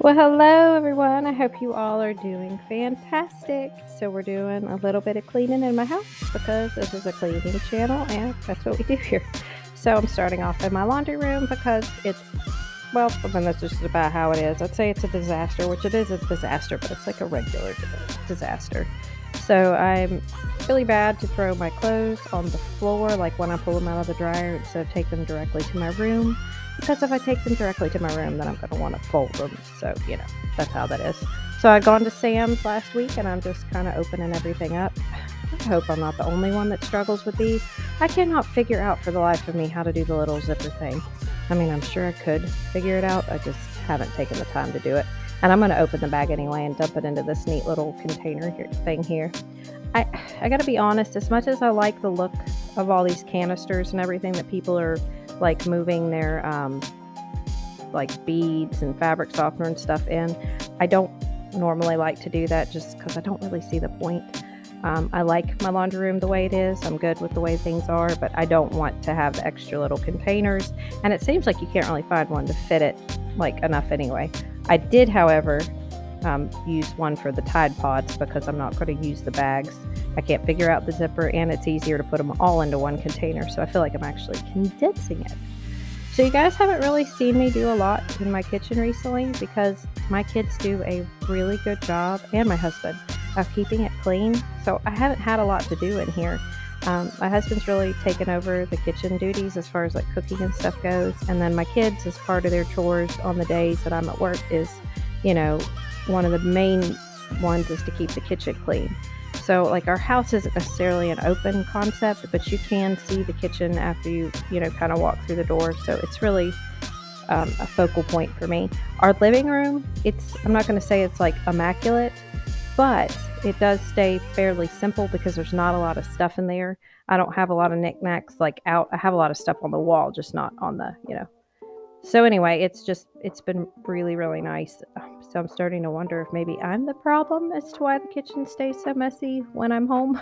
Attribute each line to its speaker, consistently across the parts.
Speaker 1: Well, hello everyone. I hope you all are doing fantastic. So, we're doing a little bit of cleaning in my house because this is a cleaning channel and that's what we do here. So, I'm starting off in my laundry room because that's just about how it is. I'd say it's a disaster, which it is a disaster, but it's like a regular disaster. So, I'm really bad to throw my clothes on the floor, like when I pull them out of the dryer instead of take them directly to my room. Because if I take them directly to my room, then I'm going to want to fold them. So, that's how that is. So I'd gone to Sam's last week and I'm just kind of opening everything up. I hope I'm not the only one that struggles with these. I cannot figure out for the life of me how to do the little zipper thing. I mean, I'm sure I could figure it out. I just haven't taken the time to do it. And I'm going to open the bag anyway and dump it into this neat little container thing here. I got to be honest, as much as I like the look of all these canisters and everything that people are like moving their like beads and fabric softener and stuff in, I don't normally like to do that just because I don't really see the point. I like my laundry room the way it is. I'm good with the way things are, but I don't want to have extra little containers, and it seems like you can't really find one to fit it like enough anyway. I did, however, use one for the Tide Pods because I'm not going to use the bags. I can't figure out the zipper, and it's easier to put them all into one container, so I feel like I'm actually condensing it. So you guys haven't really seen me do a lot in my kitchen recently because my kids do a really good job, and my husband, of keeping it clean. So I haven't had a lot to do in here. My husband's really taken over the kitchen duties as far as like cooking and stuff goes. And then my kids, as part of their chores on the days that I'm at work, is, one of the main ones is to keep the kitchen clean. So like our house isn't necessarily an open concept, but you can see the kitchen after you kind of walk through the door. So it's really a focal point for me. Our living room, I'm not going to say it's like immaculate, but it does stay fairly simple because there's not a lot of stuff in there. I don't have a lot of knickknacks like out. I have a lot of stuff on the wall, just not on the. So anyway, it's been really, really nice. So I'm starting to wonder if maybe I'm the problem as to why the kitchen stays so messy when I'm home.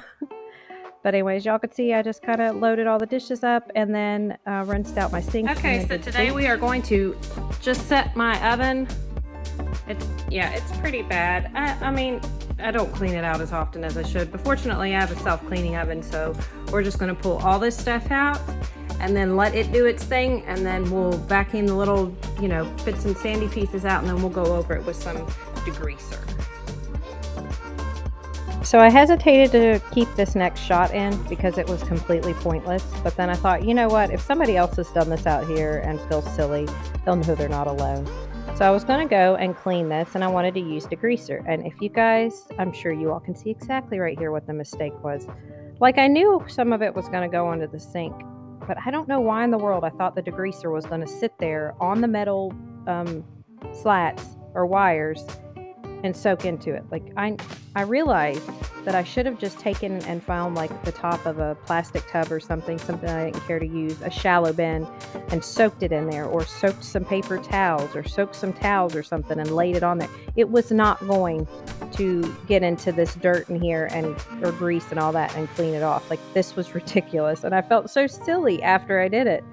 Speaker 1: But anyways, y'all could see I just kind of loaded all the dishes up and then rinsed out my sink. Okay, so today we are going to just set my oven. It's pretty bad. I mean, I don't clean it out as often as I should, but fortunately I have a self-cleaning oven, so we're just going to pull all this stuff out and then let it do its thing, and then we'll vacuum the little, bits and sandy pieces out, and then we'll go over it with some degreaser. So I hesitated to keep this next shot in because it was completely pointless, but then I thought, you know what, if somebody else has done this out here and feels silly, they'll know they're not alone. So I was going to go and clean this, and I wanted to use degreaser. And if you guys, I'm sure you all can see exactly right here what the mistake was. Like, I knew some of it was going to go into the sink, but I don't know why in the world I thought the degreaser was going to sit there on the metal slats or wires and soak into it. Like, I realized that I should have just taken and found like the top of a plastic tub or something I didn't care to use, a shallow bin, and soaked it in there, or soaked some paper towels or soaked some towels or something and laid it on there. It was not going to get into this dirt in here or grease and all that and clean it off. Like, this was ridiculous, and I felt so silly after I did it.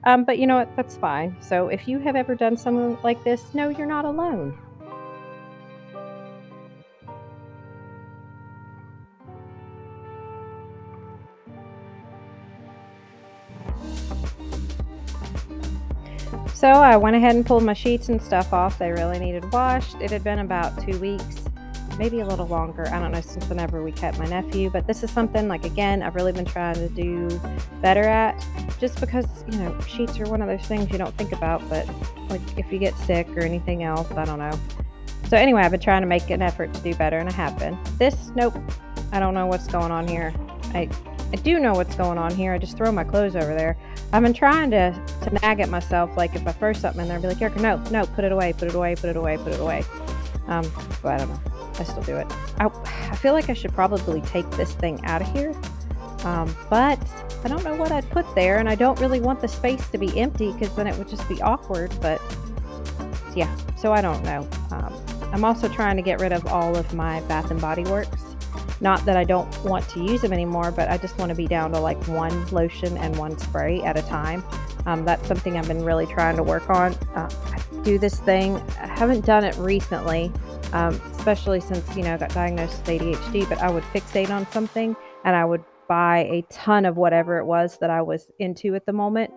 Speaker 1: But you know what? That's fine. So if you have ever done something like this, no, you're not alone. So I went ahead and pulled my sheets and stuff off. They really needed washed. It had been about 2 weeks, maybe a little longer. I don't know, since whenever we kept my nephew. But this is something, like, again, I've really been trying to do better at, just because, sheets are one of those things you don't think about. But like, if you get sick or anything else, I don't know. So anyway, I've been trying to make an effort to do better, and I have been. Nope. I don't know what's going on here. I do know what's going on here. I just throw my clothes over there. I've been trying to nag at myself, like if I throw something in there, I'd be like, Erica, no, put it away. But I don't know. I still do it. I feel like I should probably take this thing out of here. But I don't know what I'd put there, and I don't really want the space to be empty because then it would just be awkward. But yeah, so I don't know. I'm also trying to get rid of all of my Bath and Body Works. Not that I don't want to use them anymore, but I just want to be down to like one lotion and one spray at a time. That's something I've been really trying to work on. I do this thing. I haven't done it recently, especially since, I got diagnosed with ADHD, but I would fixate on something and I would buy a ton of whatever it was that I was into at the moment.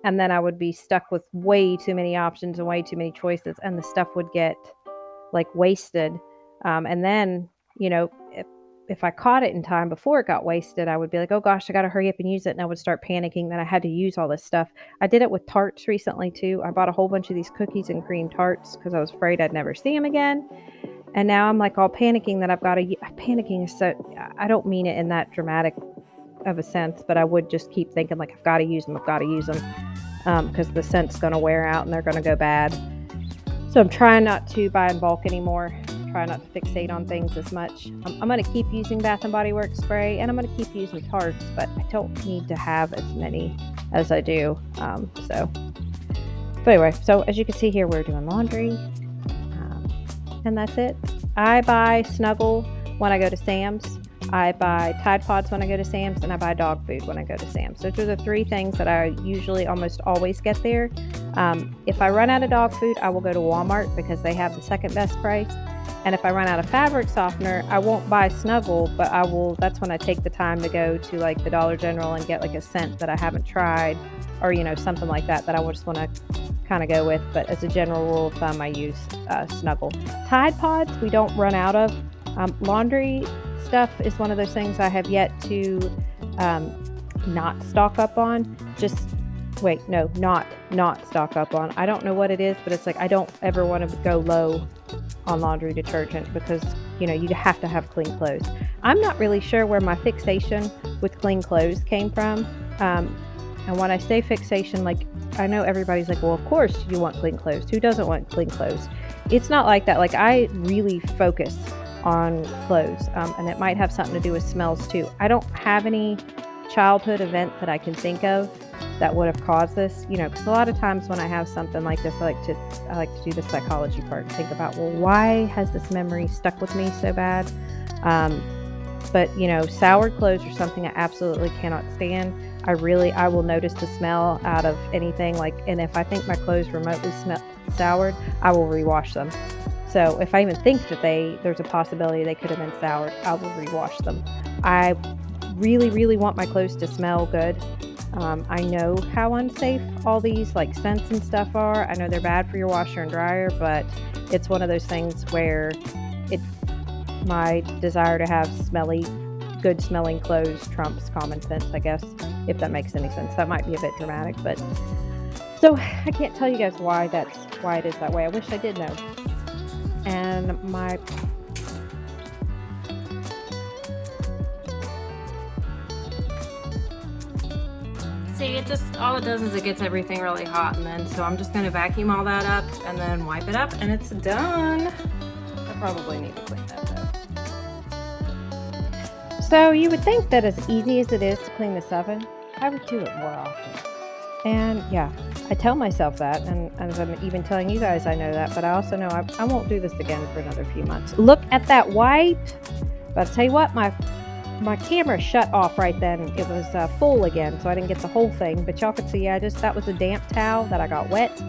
Speaker 1: And then I would be stuck with way too many options and way too many choices, and the stuff would get like wasted. And then, if I caught it in time before it got wasted, I would be like, oh gosh, I got to hurry up and use it. And I would start panicking that I had to use all this stuff. I did it with tarts recently too. I bought a whole bunch of these cookies and cream tarts because I was afraid I'd never see them again. And now I'm like all panicking that panicking is so, I don't mean it in that dramatic of a sense, but I would just keep thinking like, I've got to use them. Because the scent's going to wear out and they're going to go bad. So I'm trying not to buy in bulk anymore. Try not to fixate on things as much. I'm going to keep using Bath & Body Works spray, and I'm going to keep using tarts, but I don't need to have as many as I do. But anyway, so as you can see here, we're doing laundry, and that's it. I buy Snuggle when I go to Sam's. I buy Tide Pods when I go to Sam's, and I buy dog food when I go to Sam's. Those are the three things that I usually almost always get there. If I run out of dog food, I will go to Walmart because they have the second best price. And if I run out of fabric softener, I won't buy Snuggle, but that's when I take the time to go to like the Dollar General and get like a scent that I haven't tried, or, something like that I just want to kind of go with. But as a general rule of thumb, I use Snuggle. Tide Pods, we don't run out of. Laundry stuff is one of those things I have yet to not stock up on. Not stock up on. I don't know what it is, but it's like I don't ever want to go low on laundry detergent because, you have to have clean clothes. I'm not really sure where my fixation with clean clothes came from. And when I say fixation, like, I know everybody's like, well, of course you want clean clothes. Who doesn't want clean clothes? It's not like that. Like, I really focus on clothes, and it might have something to do with smells too. I don't have any childhood event that I can think of that would have caused this, because a lot of times when I have something like this, I like to do the psychology part and think about, well, why has this memory stuck with me so bad? But soured clothes are something I absolutely cannot stand. I will notice the smell out of anything, and if I think my clothes remotely smell soured, I will rewash them. So if I even think that there's a possibility they could have been soured, I will rewash them. I really, really want my clothes to smell good. I know how unsafe all these like scents and stuff are. I know they're bad for your washer and dryer, but it's one of those things where my desire to have good smelling clothes trumps common sense, I guess, if that makes any sense. That might be a bit dramatic, but so I can't tell you guys why it is that way. I wish I did know. And
Speaker 2: see, all it does is it gets everything really hot, and then so I'm just going to vacuum all that up and then wipe it up, and it's done. I probably need to clean that though.
Speaker 1: So you would think that as easy as it is to clean this oven, I would do it more often. And yeah, I tell myself that, and as I'm even telling you guys, I know that, but I also know I won't do this again for another few months. Look at that white. But I'll tell you what, my camera shut off right then. It was full again, so I didn't get the whole thing, but y'all could see that was a damp towel that I got wet,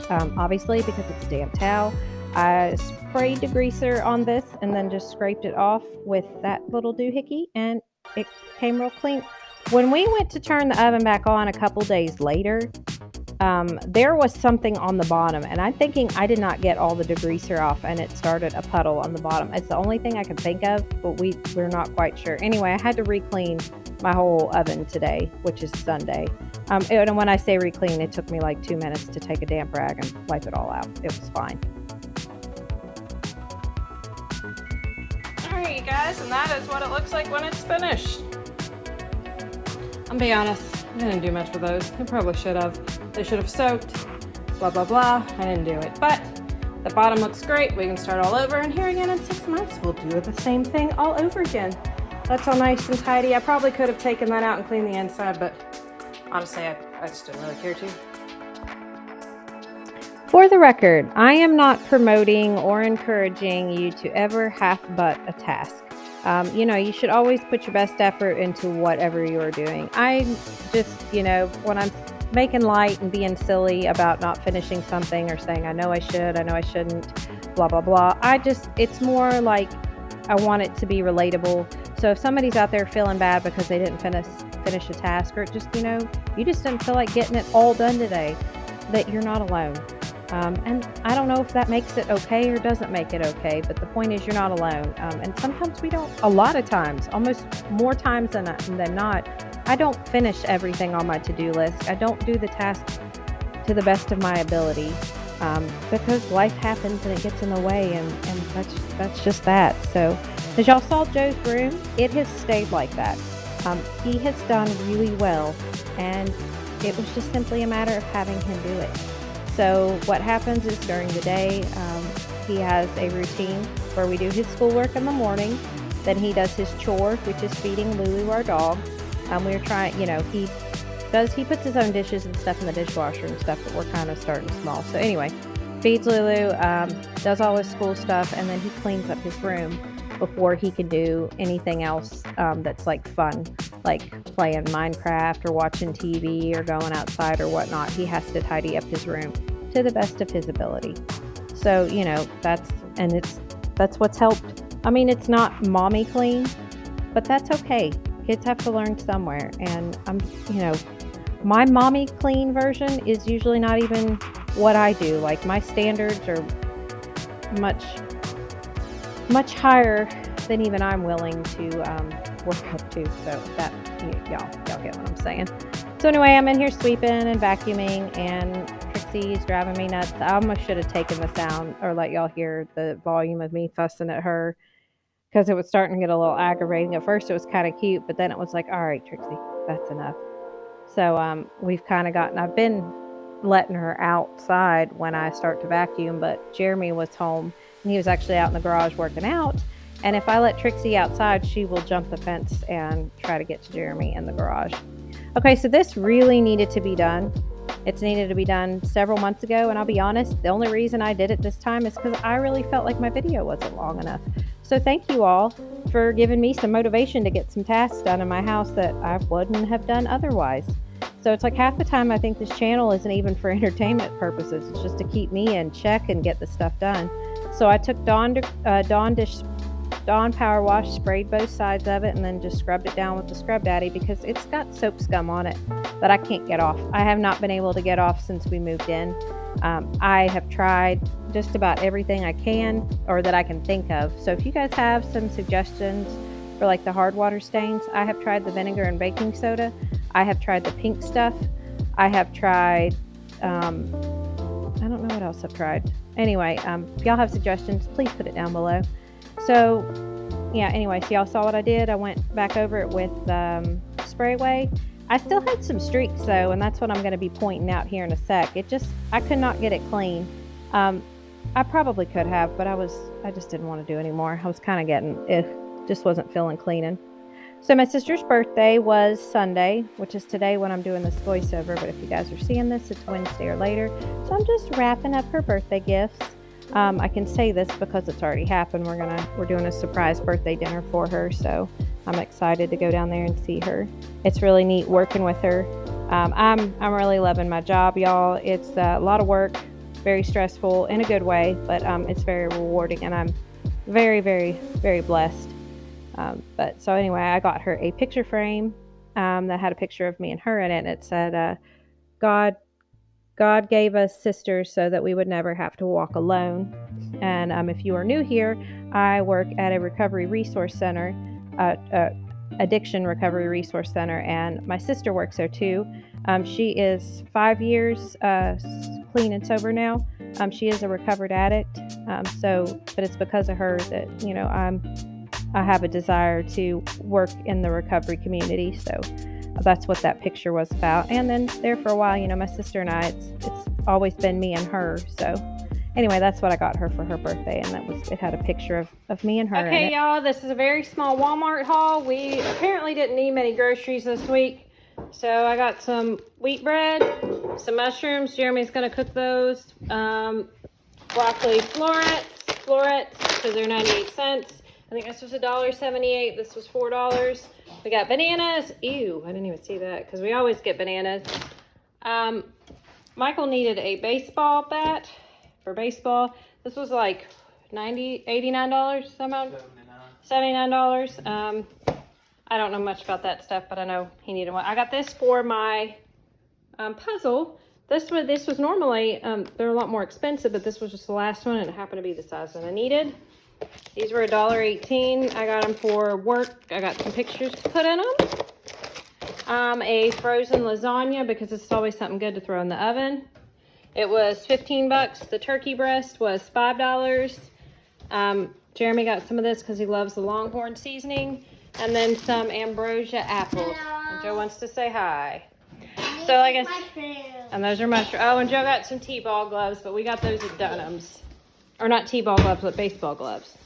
Speaker 1: obviously, because it's a damp towel. I sprayed degreaser on this and then just scraped it off with that little doohickey, and it came real clean. When we went to turn the oven back on a couple days later, there was something on the bottom, and I'm thinking I did not get all the degreaser off, and it started a puddle on the bottom. It's the only thing I can think of, but we're not quite sure. Anyway, I had to re-clean my whole oven today, which is Sunday. And when I say re-clean, it took me like 2 minutes to take a damp rag and wipe it all out. It was fine.
Speaker 2: Alright, you guys, and that is what it looks like when it's finished. I'll be honest, I didn't do much with those. I probably should have. They should have soaked, blah, blah, blah. I didn't do it. But the bottom looks great. We can start all over. And here again in 6 months, we'll do the same thing all over again. That's all nice and tidy. I probably could have taken that out and cleaned the inside, but honestly, I just didn't really care to.
Speaker 1: For the record, I am not promoting or encouraging you to ever half-butt a task. You should always put your best effort into whatever you're doing. I just, when I'm making light and being silly about not finishing something or saying, I know I should, I know I shouldn't, blah, blah, blah. It's more like I want it to be relatable. So if somebody's out there feeling bad because they didn't finish a task, or just, you just didn't feel like getting it all done today, that you're not alone. And I don't know if that makes it okay or doesn't make it okay, but the point is you're not alone. And sometimes we don't, a lot of times, almost more times than not, I don't finish everything on my to-do list. I don't do the task to the best of my ability, because life happens and it gets in the way, and that's just that. So as y'all saw Joe's room, it has stayed like that. He has done really well, and it was just simply a matter of having him do it. So what happens is during the day, he has a routine where we do his schoolwork in the morning. Then he does his chores, which is feeding Lulu, our dog. We're trying, he puts his own dishes and stuff in the dishwasher and stuff, but we're kind of starting small. So anyway, feeds Lulu, does all his school stuff, and then he cleans up his room before he can do anything else that's like fun, like playing Minecraft or watching TV or going outside or whatnot. He has to tidy up his room to the best of his ability. So, that's what's helped. I mean, it's not mommy clean, but that's okay. Kids have to learn somewhere. And my mommy clean version is usually not even what I do. Like, my standards are much higher than even I'm willing to work up to. So that y'all get what I'm saying. So anyway, I'm in here sweeping and vacuuming, and Trixie's driving me nuts. I almost should have taken the sound or let y'all hear the volume of me fussing at her, because it was starting to get a little aggravating. At first it was kind of cute, but then it was like, all right, Trixie, that's enough. So we've kind of I've been letting her outside when I start to vacuum, but Jeremy was home and he was actually out in the garage working out. And if I let Trixie outside, she will jump the fence and try to get to Jeremy in the garage. Okay, so this really needed to be done. It's needed to be done several months ago, and I'll be honest, the only reason I did it this time is because I really felt like my video wasn't long enough. So thank you all for giving me some motivation to get some tasks done in my house that I wouldn't have done otherwise. So it's like half the time I think this channel isn't even for entertainment purposes. It's just to keep me in check and get the stuff done. So I took Dawn Power Wash, sprayed both sides of it, and then just scrubbed it down with the Scrub Daddy because it's got soap scum on it that I can't get off. I have not been able to get off since we moved in. I have tried just about everything I can or that I can think of. So if you guys have some suggestions for like the hard water stains, I have tried the vinegar and baking soda. I have tried the pink stuff. I have tried, I don't know what else I've tried. Anyway, if y'all have suggestions, please put it down below. So yeah, anyway, so y'all saw what I did. I went back over it with spray away. I still had some streaks though, and that's what I'm going to be pointing out here in a sec. I could not get it clean. I probably could have, but I just didn't want to do anymore. I was kind of just wasn't feeling cleaning. So my sister's birthday was Sunday, which is today when I'm doing this voiceover, but if you guys are seeing this, it's Wednesday or later. So I'm just wrapping up her birthday gifts. I can say this because it's already happened. We're doing a surprise birthday dinner for her, so I'm excited to go down there and see her. It's really neat working with her. I'm really loving my job, y'all. It's a lot of work, very stressful in a good way, but it's very rewarding, and I'm very, very, very blessed. But so anyway, I got her a picture frame that had a picture of me and her in it, and it said, God gave us sisters so that we would never have to walk alone. And if you are new here, I work at a recovery resource center, addiction recovery resource center, and my sister works there too. She is 5 years clean and sober now. She is a recovered addict, but it's because of her that I have a desire to work in the recovery community. So that's what that picture was about. And then there for a while, my sister and I, it's always been me and her. So anyway, that's what I got her for her birthday. And it had a picture of me and her.
Speaker 2: Okay, y'all, this is a very small Walmart haul. We apparently didn't need many groceries this week. So I got some wheat bread, some mushrooms. Jeremy's going to cook those. Broccoli florets, because they're 98 cents. I think this was $1.78. This was $4. We got bananas. Ew, I didn't even see that because we always get bananas. Michael needed a baseball bat for baseball. This was like $89, somehow. $79. I don't know much about that stuff, but I know he needed one. I got this for my puzzle. This was normally, they're a lot more expensive, but this was just the last one, and it happened to be the size that I needed. These were $1.18. I got them for work. I got some pictures to put in them. A frozen lasagna, because it's always something good to throw in the oven. It was 15 bucks. The turkey breast was $5. Jeremy got some of this because he loves the Longhorn seasoning. And then some ambrosia apples.
Speaker 3: Hello.
Speaker 2: And Joe wants to say hi. So I guess, and those are mushrooms. Oh, and Joe got some T-ball gloves, but we got those at Dunham's. Or not T-ball gloves, but baseball gloves.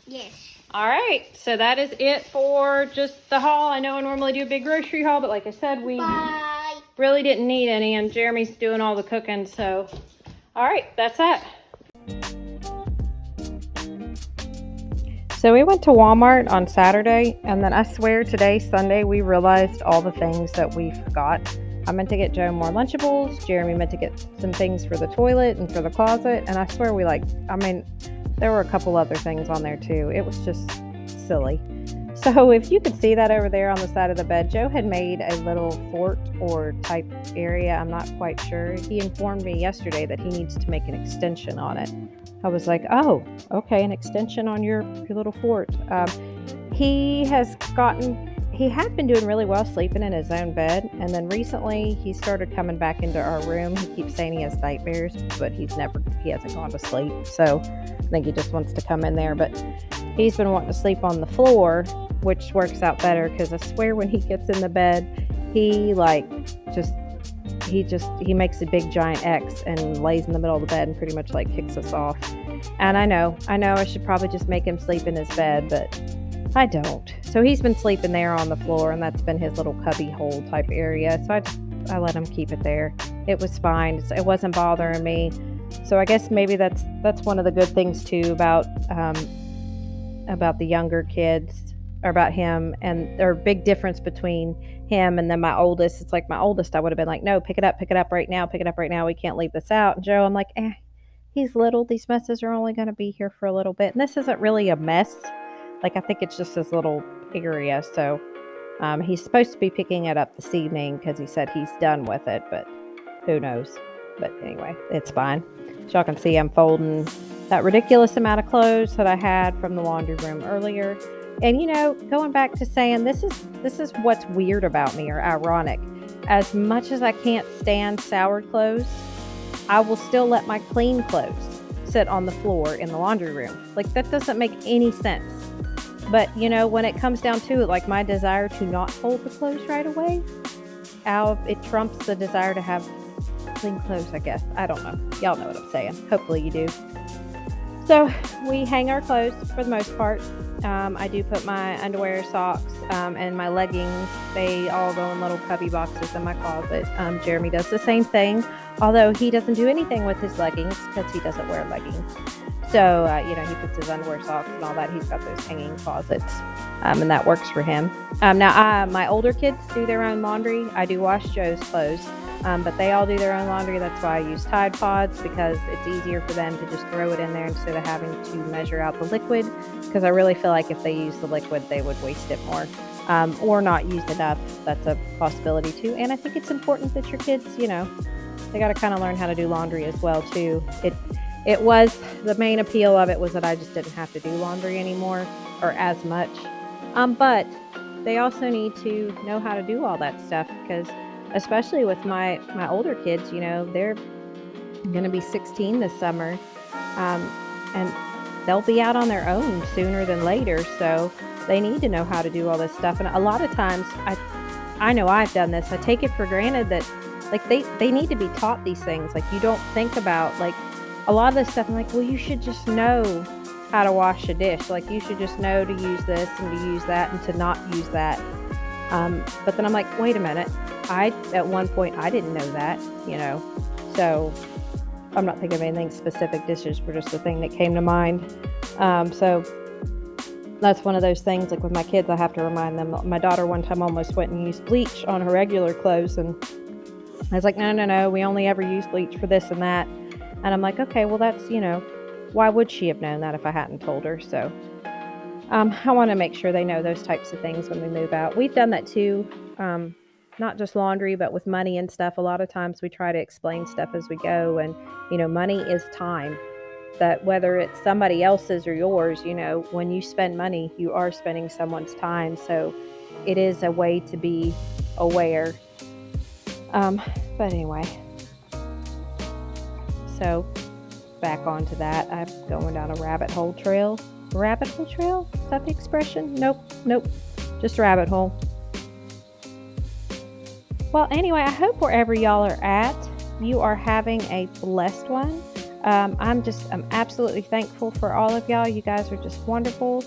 Speaker 3: Yes.
Speaker 2: All right, so that is it for just the haul. I know I normally do a big grocery haul, but like I said, we really didn't need any, and Jeremy's doing all the cooking, so all right, that's that.
Speaker 1: So we went to Walmart on Saturday, and then I swear today, Sunday, we realized all the things that we forgot. I meant to get Joe more Lunchables. Jeremy meant to get some things for the toilet and for the closet. And I swear there were a couple other things on there too. It was just silly. So if you could see that over there on the side of the bed, Joe had made a little fort or type area. I'm not quite sure. He informed me yesterday that he needs to make an extension on it. I was like, oh, okay, an extension on your little fort. He had been doing really well sleeping in his own bed, and then recently he started coming back into our room. He keeps saying he has nightmares, but he hasn't gone to sleep, so I think he just wants to come in there. But he's been wanting to sleep on the floor, which works out better, because I swear when he gets in the bed, he makes a big giant X and lays in the middle of the bed and pretty much like kicks us off. And I know I should probably just make him sleep in his bed, but I don't. So he's been sleeping there on the floor, and that's been his little cubby hole type area. So I let him keep it there. It was fine. It wasn't bothering me. So I guess maybe that's one of the good things too about the younger kids, or about him, and there's a big difference between him and then my oldest. It's like my oldest, I would have been like, no, pick it up right now. We can't leave this out. And Joe, I'm like, he's little. These messes are only going to be here for a little bit. And this isn't really a mess. Like, I think it's just this little area. So he's supposed to be picking it up this evening because he said he's done with it, but who knows. But anyway, it's fine. So y'all can see I'm folding that ridiculous amount of clothes that I had from the laundry room earlier. And, going back to saying this is what's weird about me, or ironic. As much as I can't stand soured clothes, I will still let my clean clothes sit on the floor in the laundry room. Like, that doesn't make any sense. But, when it comes down to it, like my desire to not fold the clothes right away, it trumps the desire to have clean clothes, I guess. I don't know. Y'all know what I'm saying. Hopefully you do. So we hang our clothes for the most part. I do put my underwear, socks, and my leggings. They all go in little cubby boxes in my closet. Jeremy does the same thing, although he doesn't do anything with his leggings because he doesn't wear leggings. So, he puts his underwear, socks, and all that. He's got those hanging closets, and that works for him. Now, my older kids do their own laundry. I do wash Joe's clothes, but they all do their own laundry. That's why I use Tide Pods, because it's easier for them to just throw it in there instead of having to measure out the liquid, because I really feel like if they use the liquid, they would waste it more, or not use enough. That's a possibility, too. And I think it's important that your kids, they got to kind of learn how to do laundry as well, too. It was, the main appeal of it was that I just didn't have to do laundry anymore, or as much. But they also need to know how to do all that stuff, because especially with my older kids, they're going to be 16 this summer, and they'll be out on their own sooner than later. So they need to know how to do all this stuff. And a lot of times, I know I've done this. I take it for granted that, like, they need to be taught these things. Like, you don't think about, like, a lot of this stuff. I'm like, well, you should just know how to wash a dish. Like, you should just know to use this and to use that and to not use that. But then I'm like, wait a minute. At one point, I didn't know that, so I'm not thinking of anything specific. Dishes were just the thing that came to mind. So that's one of those things, like with my kids, I have to remind them. My daughter one time almost went and used bleach on her regular clothes, and I was like, no, we only ever use bleach for this and that. And I'm like, okay, well, that's, why would she have known that if I hadn't told her? So I want to make sure they know those types of things when we move out. We've done that too, not just laundry, but with money and stuff. A lot of times we try to explain stuff as we go. And, money is time. That whether it's somebody else's or yours, when you spend money, you are spending someone's time. So it is a way to be aware. But anyway, so back onto that. I'm going down a rabbit hole trail. Rabbit hole trail? Is that the expression? Nope. Just rabbit hole. Well, anyway, I hope wherever y'all are at, you are having a blessed one. I'm absolutely thankful for all of y'all. You guys are just wonderful.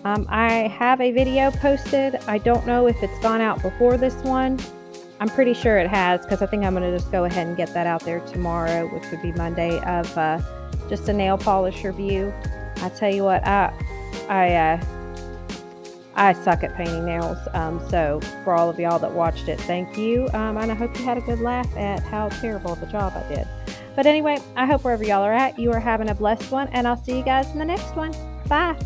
Speaker 1: I have a video posted. I don't know if it's gone out before this one. I'm pretty sure it has, because I think I'm going to just go ahead and get that out there tomorrow, which would be Monday, of just a nail polish review. I tell you what, I suck at painting nails. So for all of y'all that watched it, thank you. And I hope you had a good laugh at how terrible of a job I did. But anyway, I hope wherever y'all are at, you are having a blessed one, and I'll see you guys in the next one. Bye.